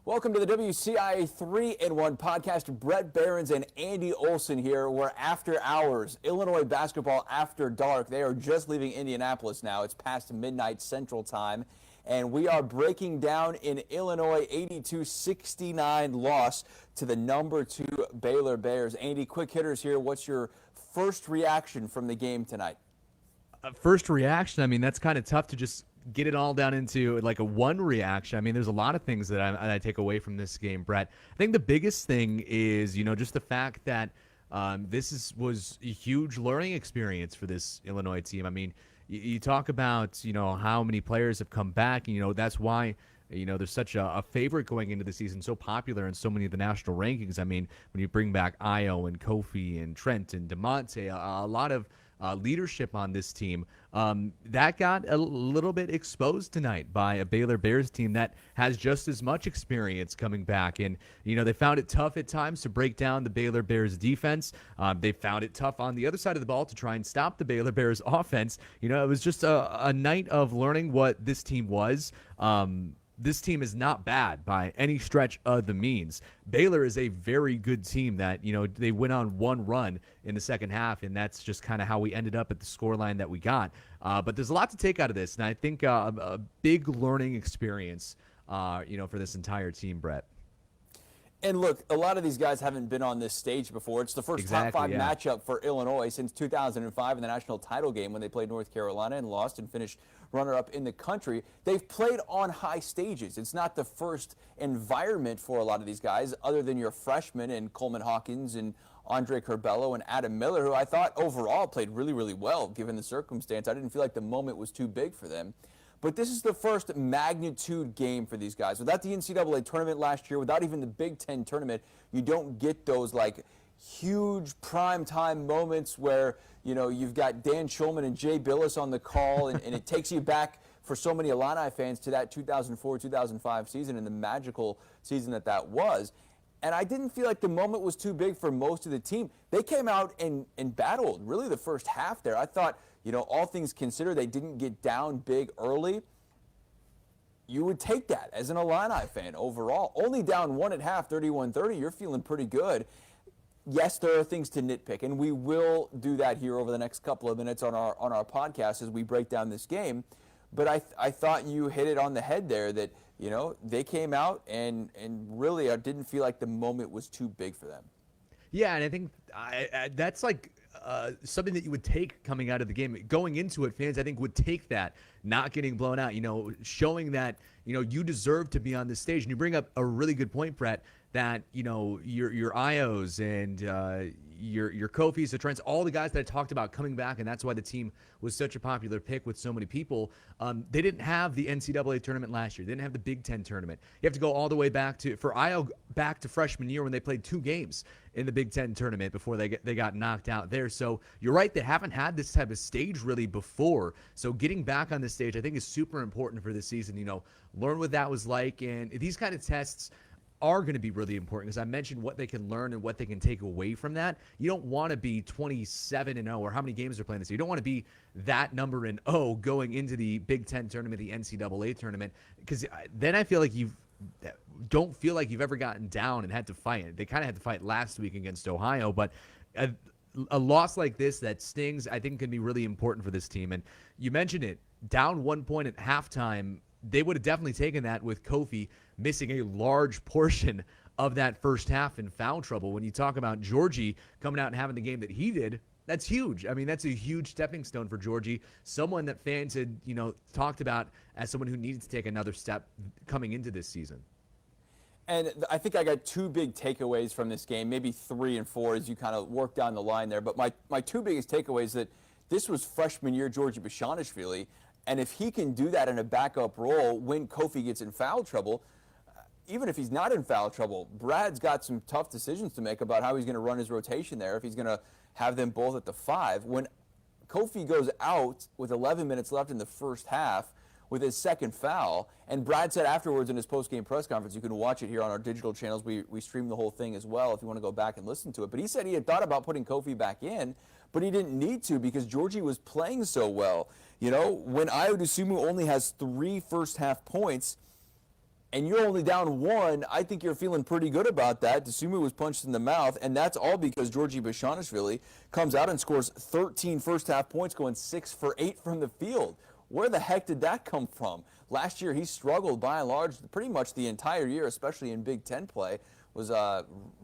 Welcome to the WCIA 3-in-1 podcast. Bret, Beherns, and Andy Olson here. We're after hours. Illinois basketball after dark. They are just leaving Indianapolis now. It's past midnight Central Time. And we are breaking down in Illinois 82-69 loss to the number 2 Baylor Bears. Andy, quick hitters here. What's your first reaction from the game tonight? First reaction, I mean, that's kind of tough to just get it all down into like a one reaction. I mean, there's a lot of things that I take away from this game, Bret. I think the biggest thing is, just the fact that was a huge learning experience for this Illinois team. I mean, you talk about, how many players have come back, and, that's why, there's such a favorite going into the season, so popular in so many of the national rankings. I mean, when you bring back Io and Kofi and Trent and DeMonte, a lot of leadership on this team, that got a little bit exposed tonight by a Baylor Bears team that has just as much experience coming back. And, they found it tough at times to break down the Baylor Bears defense. They found it tough on the other side of the ball to try and stop the Baylor Bears offense. It was just a night of learning what this team was. This team is not bad by any stretch of the means. Baylor is a very good team that, they went on one run in the second half, and that's just kind of how we ended up at the scoreline that we got. But there's a lot to take out of this, and I think a big learning experience, for this entire team, Bret. And look, a lot of these guys haven't been on this stage before. It's the first top 5 matchup for Illinois since 2005 in the national title game when they played North Carolina and lost and finished runner-up in the country. They've played on high stages. It's not the first environment for a lot of these guys other than your freshmen and Coleman Hawkins and Andre Curbelo and Adam Miller, who I thought overall played really, really well given the circumstance. I didn't feel like the moment was too big for them. But this is the first magnitude game for these guys. Without the NCAA tournament last year, without even the Big Ten tournament, you don't get those like huge primetime moments where, you've got Dan Schulman and Jay Billis on the call, and it takes you back for so many Illini fans to that 2004-2005 season and the magical season that was. And I didn't feel like the moment was too big for most of the team. They came out and battled really the first half there. I thought, all things considered, they didn't get down big early. You would take that as an Illini fan overall. Only down 1 at half, 31-30, you're feeling pretty good. Yes, there are things to nitpick, and we will do that here over the next couple of minutes on our podcast as we break down this game. But I thought you hit it on the head there that, they came out and really I didn't feel like the moment was too big for them. Yeah, and I think that's like something that you would take coming out of the game. Going into it, fans, I think, would take that, not getting blown out, showing that, you deserve to be on this stage. And you bring up a really good point, Bret, that, your Ios and your Kofis, the Trents, all the guys that I talked about coming back, and that's why the team was such a popular pick with so many people. They didn't have the NCAA tournament last year. They didn't have the Big Ten tournament. You have to go all the way back to freshman year when they played 2 games in the Big Ten tournament before they got knocked out there. So you're right, they haven't had this type of stage really before. So getting back on this stage, I think, is super important for this season. Learn what that was like, and these kind of tests are going to be really important because I mentioned what they can learn and what they can take away from that. You don't want to be 27-0 or how many games they're playing this year. You don't want to be that number in going into the Big Ten tournament, the NCAA tournament, because then I feel like don't feel like you've ever gotten down and had to fight. They kind of had to fight last week against Ohio, but a loss like this that stings, I think, can be really important for this team. And you mentioned it, down 1 point at halftime. They would have definitely taken that with Kofi missing a large portion of that first half in foul trouble. When you talk about Georgie coming out and having the game that he did, that's huge. I mean, that's a huge stepping stone for Georgie, someone that fans had, talked about as someone who needed to take another step coming into this season. And I think I got 2 big takeaways from this game, maybe 3 and 4 as you kind of work down the line there. But my 2 biggest takeaways that this was freshman year Georgie Bashaniashvili. And if he can do that in a backup role when Kofi gets in foul trouble, even if he's not in foul trouble, Brad's got some tough decisions to make about how he's going to run his rotation there, if he's going to have them both at the 5. When Kofi goes out with 11 minutes left in the first half with his second foul, and Brad said afterwards in his post-game press conference, you can watch it here on our digital channels, we stream the whole thing as well if you want to go back and listen to it, but he said he had thought about putting Kofi back in, but he didn't need to because Georgie was playing so well. When Ayo Dosunmu only has 3 first-half points, and you're only down 1, I think you're feeling pretty good about that. Dosunmu was punched in the mouth, and that's all because Georgi Bezhanishvili comes out and scores 13 first-half points, going 6 for 8 from the field. Where the heck did that come from? Last year, he struggled by and large pretty much the entire year, especially in Big Ten play, was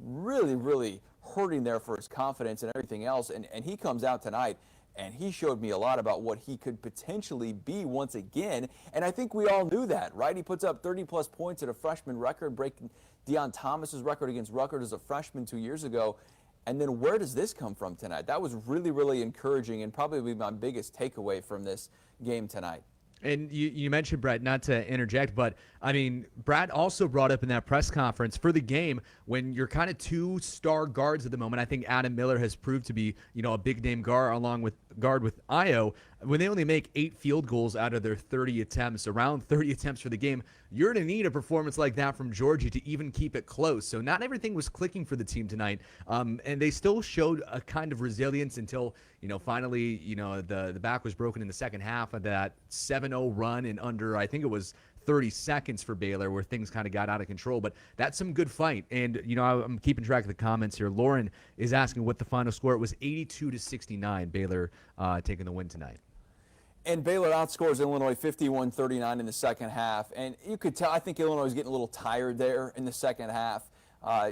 really, really hurting there for his confidence and everything else, and he comes out tonight. And he showed me a lot about what he could potentially be once again. And I think we all knew that, right? He puts up 30-plus points at a freshman record, breaking Deion Thomas's record against Rutgers as a freshman 2 years ago. And then where does this come from tonight? That was really, really encouraging and probably my biggest takeaway from this game tonight. And you mentioned, Bret, not to interject, but, I mean, Brad also brought up in that press conference for the game, when you're kind of 2 star guards at the moment, I think Adam Miller has proved to be, a big-name guard with Ayo. When they only make 8 field goals out of their 30 attempts, around 30 attempts for the game, you're going to need a performance like that from Georgie to even keep it close. So not everything was clicking for the team tonight, and they still showed a kind of resilience until, finally, the back was broken in the second half of that 7-0 run in under, I think it was 30 seconds for Baylor, where things kind of got out of control. But that's some good fight. And, I'm keeping track of the comments here. Lauren is asking what the final score. It was 82-69, Baylor taking the win tonight. And Baylor outscores Illinois 51-39 in the second half. And you could tell, I think Illinois was getting a little tired there in the second half.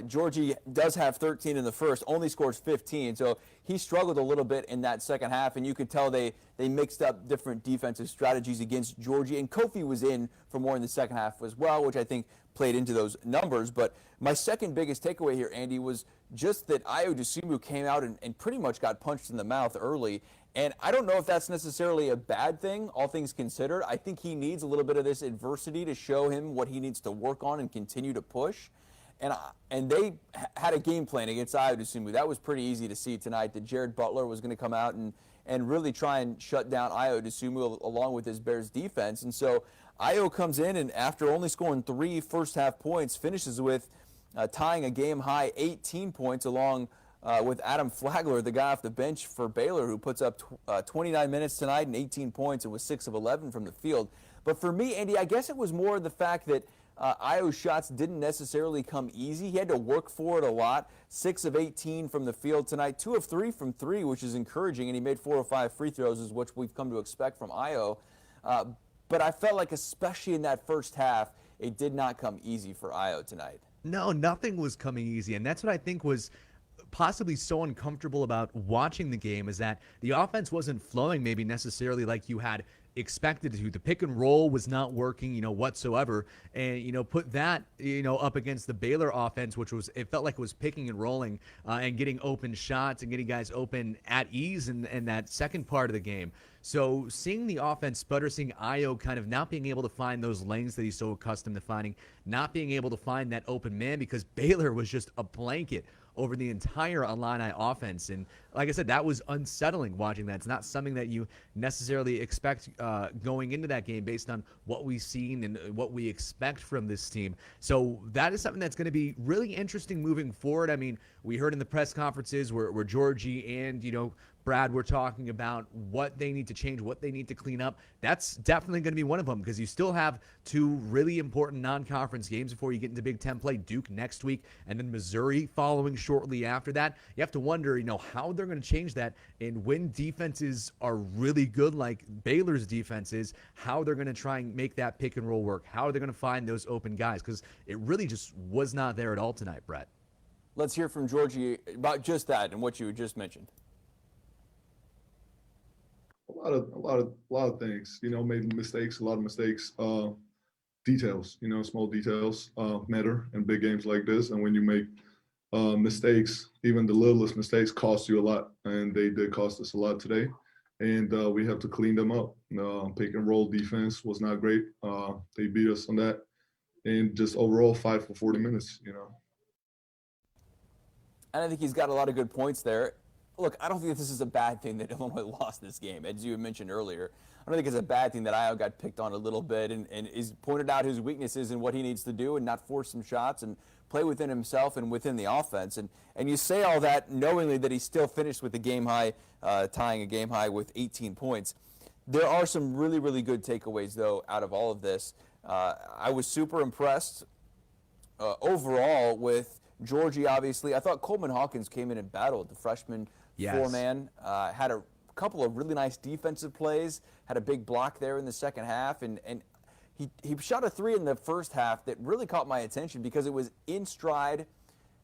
Georgie does have 13 in the first, only scores 15. So he struggled a little bit in that second half, and you could tell they mixed up different defensive strategies against Georgie. And Kofi was in for more in the second half as well, which I think played into those numbers. But my second biggest takeaway here, Andy, was just that Ayo Dosunmu came out and pretty much got punched in the mouth early. And I don't know if that's necessarily a bad thing, all things considered. I think he needs a little bit of this adversity to show him what he needs to work on and continue to push. And they had a game plan against Ayo Dosunmu. That was pretty easy to see tonight, that Jared Butler was going to come out and really try and shut down Ayo Dosunmu along with his Bears defense. And so Ayo comes in, and after only scoring 3 first-half points, finishes with tying a game-high 18 points along with Adam Flagler, the guy off the bench for Baylor, who puts up 29 minutes tonight and 18 points and was 6 of 11 from the field. But for me, Andy, I guess it was more the fact that Ayo's shots didn't necessarily come easy. He had to work for it a lot. 6 of 18 from the field tonight, 2 of 3 from 3, which is encouraging, and he made 4 or 5 free throws, is what we've come to expect from Ayo. But I felt like, especially in that first half, it did not come easy for Ayo tonight. No, nothing was coming easy, and that's what I think was possibly so uncomfortable about watching the game, is that the offense wasn't flowing maybe necessarily like you had expected to. The pick and roll was not working, whatsoever. And, put that, up against the Baylor offense, which was, it felt like it was picking and rolling and getting open shots and getting guys open at ease in that second part of the game. So seeing the offense sputter, seeing Ayo kind of not being able to find those lanes that he's so accustomed to finding, not being able to find that open man, because Baylor was just a blanket over the entire Illini offense. And like I said, that was unsettling watching that. It's not something that you necessarily expect going into that game based on what we've seen and what we expect from this team. So that is something that's going to be really interesting moving forward. I mean, we heard in the press conferences where Georgie and, Brad were talking about what they need to change, what they need to clean up. That's definitely going to be one of them, because you still have 2 really important non-conference games before you get into Big Ten play. Duke next week, and then Missouri following shortly after that. You have to wonder, how they're going to change that, and when defenses are really good like Baylor's defense is, how they're going to try and make that pick and roll work, how they're going to find those open guys, because it really just was not there at all tonight, Brett. Let's hear from Georgie about just that and what you just mentioned. A lot of things, made mistakes, a lot of mistakes, details, small details matter in big games like this. And when you make mistakes, even the littlest mistakes cost you a lot, and they did cost us a lot today. And we have to clean them up. Pick and roll defense was not great. They beat us on that, and just overall 5 for 40 minutes, And I think he's got a lot of good points there. Look, I don't think this is a bad thing that Illinois lost this game, as you mentioned earlier. I don't think it's a bad thing that Ayo got picked on a little bit and is pointed out his weaknesses and what he needs to do and not force some shots and play within himself and within the offense. And you say all that knowingly that he still finished with the game high, tying a game high with 18 points. There are some really, really good takeaways, though, out of all of this. I was super impressed overall with Georgie, obviously. I thought Coleman Hawkins came in and battled the freshman four-man. Had a couple of really nice defensive plays, had a big block there in the second half, and he shot a three in the first half that really caught my attention because it was in stride.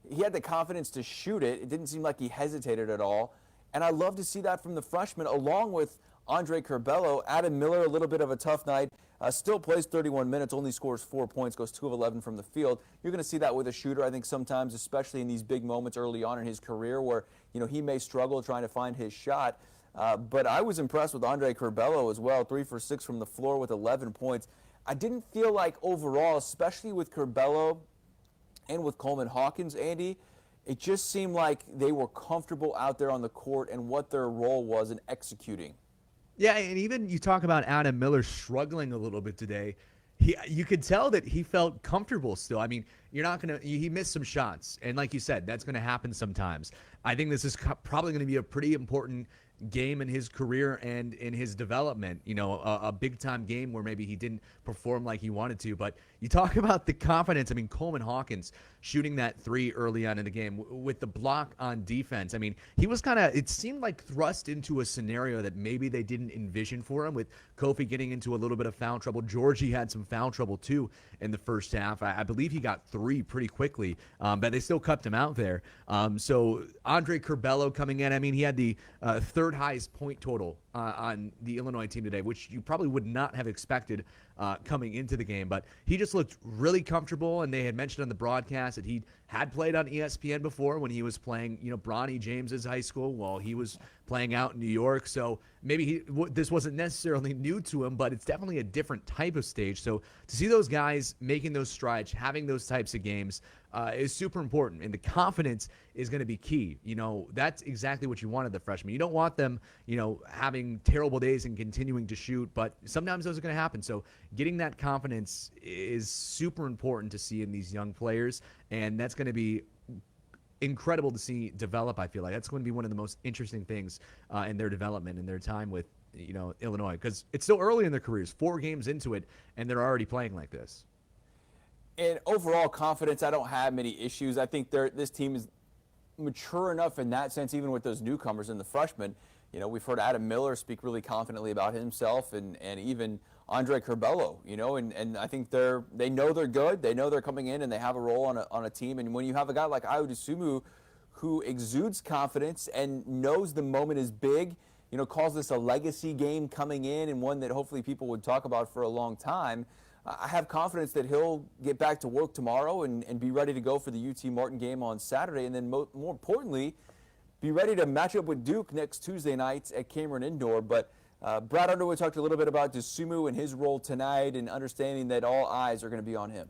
He had the confidence to shoot it. It didn't seem like he hesitated at all. And I love to see that from the freshman, along with Andre Curbelo. Adam Miller, a little bit of a tough night. Still plays 31 minutes, only scores 4 points, goes 2 of 11 from the field. You're going to see that with a shooter, I think, sometimes, especially in these big moments early on in his career where, he may struggle trying to find his shot. But I was impressed with Andre Curbelo as well, 3 for 6 from the floor with 11 points. I didn't feel like overall, especially with Curbelo and with Coleman Hawkins, Andy, it just seemed like they were comfortable out there on the court and what their role was in executing. Yeah, and even you talk about Adam Miller struggling a little bit today. You could tell that he felt comfortable still. I mean, he missed some shots. And like you said, that's going to happen sometimes. I think this is probably going to be a pretty important game in his career and in his development, a big-time game where maybe he didn't perform like he wanted to. But you talk about the confidence. I mean, Coleman Hawkins shooting that three early on in the game with the block on defense. I mean, he was it seemed like thrust into a scenario that maybe they didn't envision for him, with Kofi getting into a little bit of foul trouble. Georgie had some foul trouble too in the first half. I believe he got 3 pretty quickly, but they still kept him out there. So Andre Curbelo coming in, I mean, he had the third highest point total on the Illinois team today, which you probably would not have expected coming into the game. But he just looked really comfortable, and they had mentioned on the broadcast that he had played on ESPN before when he was playing, Bronny James's high school while he was playing out in New York. So maybe this wasn't necessarily new to him, but it's definitely a different type of stage. So to see those guys making those strides, having those types of games is super important. And the confidence is going to be key. That's exactly what you want of the freshmen. You don't want them, having terrible days and continuing to shoot, but sometimes those are going to happen. So getting that confidence is super important to see in these young players, and that's going to be incredible to see develop. I feel like that's going to be one of the most interesting things in their development and their time with Illinois, because it's still early in their careers, 4 games into it, and they're already playing like this. And overall confidence, I don't have many issues. I think this team is mature enough in that sense, even with those newcomers and the freshmen. We've heard Adam Miller speak really confidently about himself, and even Andre Curbelo, and I think they know they're good. They know they're coming in and they have a role on a team. And when you have a guy like Ayo Dosunmu who exudes confidence and knows the moment is big, calls this a legacy game coming in and one that hopefully people would talk about for a long time, I have confidence that he'll get back to work tomorrow and be ready to go for the UT Martin game on Saturday. And then more importantly, be ready to match up with Duke next Tuesday night at Cameron Indoor. But Brad Underwood talked a little bit about Dosunmu and his role tonight and understanding that all eyes are going to be on him.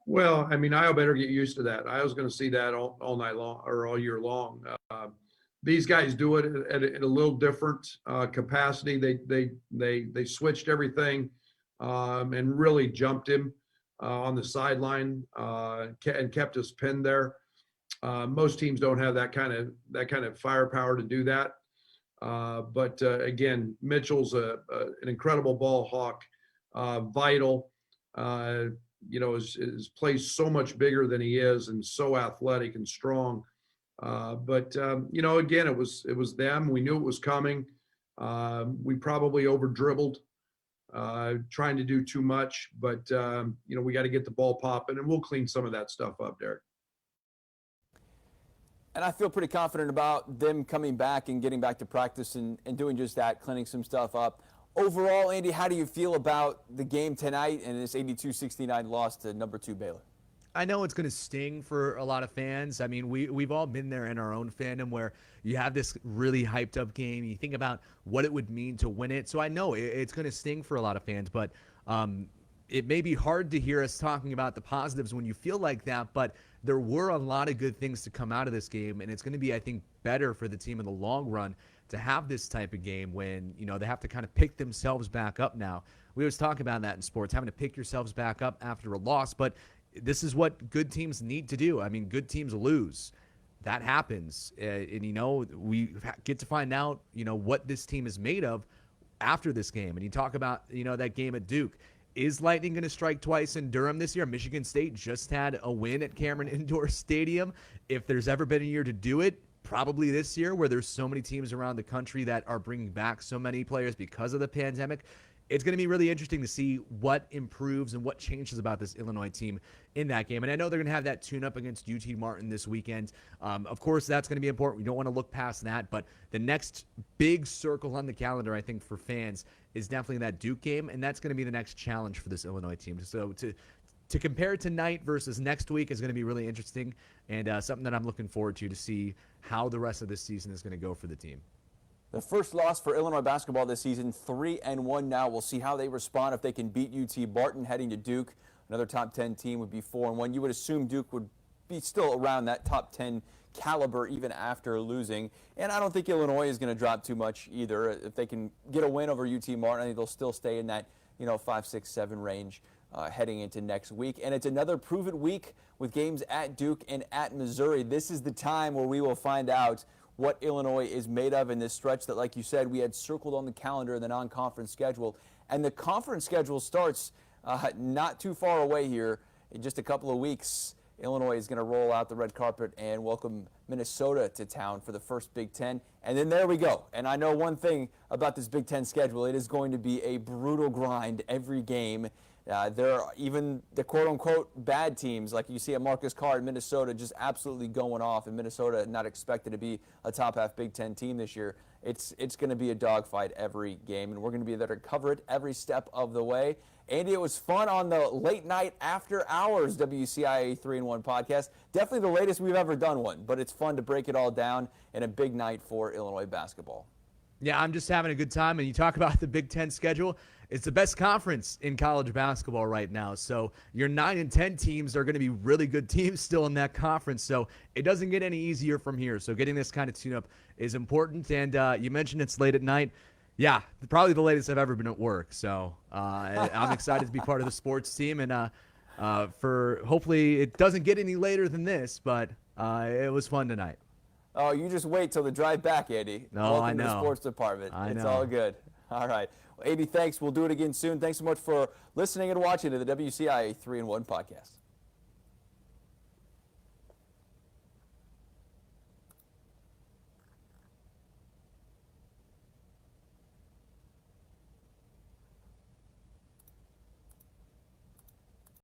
Well, I mean, Ayo better get used to that. I was going to see that all night long or all year long. These guys do it at a little different capacity. They switched everything and really jumped him on the sideline and kept us pinned there. Most teams don't have that kind of firepower to do that. But again, Mitchell's an incredible ball hawk, vital. Is plays so much bigger than he is and so athletic and strong. But again, it was them. We knew it was coming. We probably over dribbled, trying to do too much. But we got to get the ball popping, and we'll clean some of that stuff up, Derek. And I feel pretty confident about them coming back and getting back to practice and doing just that, cleaning some stuff up. Overall, Andy, how do you feel about the game tonight and this 82-69 loss to number 2 Baylor? I know it's going to sting for a lot of fans. I mean, we've all been there in our own fandom where you have this really hyped up game. You think about what it would mean to win it. So I know it's going to sting for a lot of fans, but it may be hard to hear us talking about the positives when you feel like that, but there were a lot of good things to come out of this game, and it's going to be, I think, better for the team in the long run to have this type of game when, they have to kind of pick themselves back up now. We always talk about that in sports, having to pick yourselves back up after a loss, but this is what good teams need to do. I mean, good teams lose. That happens. And we get to find out, what this team is made of after this game. And you talk about, that game at Duke. Is Lightning going to strike twice in Durham this year? Michigan State just had a win at Cameron Indoor Stadium. If there's ever been a year to do it, probably this year, where there's so many teams around the country that are bringing back so many players because of the pandemic. It's going to be really interesting to see what improves and what changes about this Illinois team in that game. And I know they're going to have that tune-up against UT Martin this weekend. Of course, that's going to be important. We don't want to look past that. But the next big circle on the calendar, I think, for fans is definitely that Duke game, and that's going to be the next challenge for this Illinois team. So to compare tonight versus next week is going to be really interesting, and something that I'm looking forward to see how the rest of this season is going to go for the team. The first loss for Illinois basketball this season, 3-1 now. We'll see how they respond if they can beat UT Martin heading to Duke. Another top 10 team would be 4-1. You would assume Duke would be still around that top 10 caliber even after losing. And I don't think Illinois is going to drop too much either. If they can get a win over UT Martin, I think they'll still stay in that 5, 6, 7 range heading into next week. And it's another prove-it week with games at Duke and at Missouri. This is the time where we will find out what Illinois is made of in this stretch that, like you said, we had circled on the calendar in the non-conference schedule. And the conference schedule starts not too far away here. In just a couple of weeks, Illinois is going to roll out the red carpet and welcome Minnesota to town for the first Big Ten. And then there we go. And I know one thing about this Big Ten schedule. It is going to be a brutal grind every game. There are even the quote-unquote bad teams, like you see at Marcus Carr in Minnesota, just absolutely going off, and Minnesota not expected to be a top-half Big Ten team this year. It's going to be a dogfight every game, and we're going to be there to cover it every step of the way. Andy, it was fun on the late night after hours WCIA 3-in-1 podcast. Definitely the latest we've ever done one, but it's fun to break it all down in a big night for Illinois basketball. Yeah, I'm just having a good time. And you talk about the Big Ten schedule. It's the best conference in college basketball right now. So your 9 and 10 teams are going to be really good teams still in that conference. So it doesn't get any easier from here. So getting this kind of tune-up is important. And you mentioned it's late at night. Yeah, probably the latest I've ever been at work. So I'm excited to be part of the sports team. And for hopefully it doesn't get any later than this. But it was fun tonight. Oh, you just wait till the drive back, Andy. No, Welcome I know. to the sports department. It's know. all good. All right. Well, Andy, thanks. We'll do it again soon. Thanks so much for listening and watching to the WCIA 3-in-1 podcast.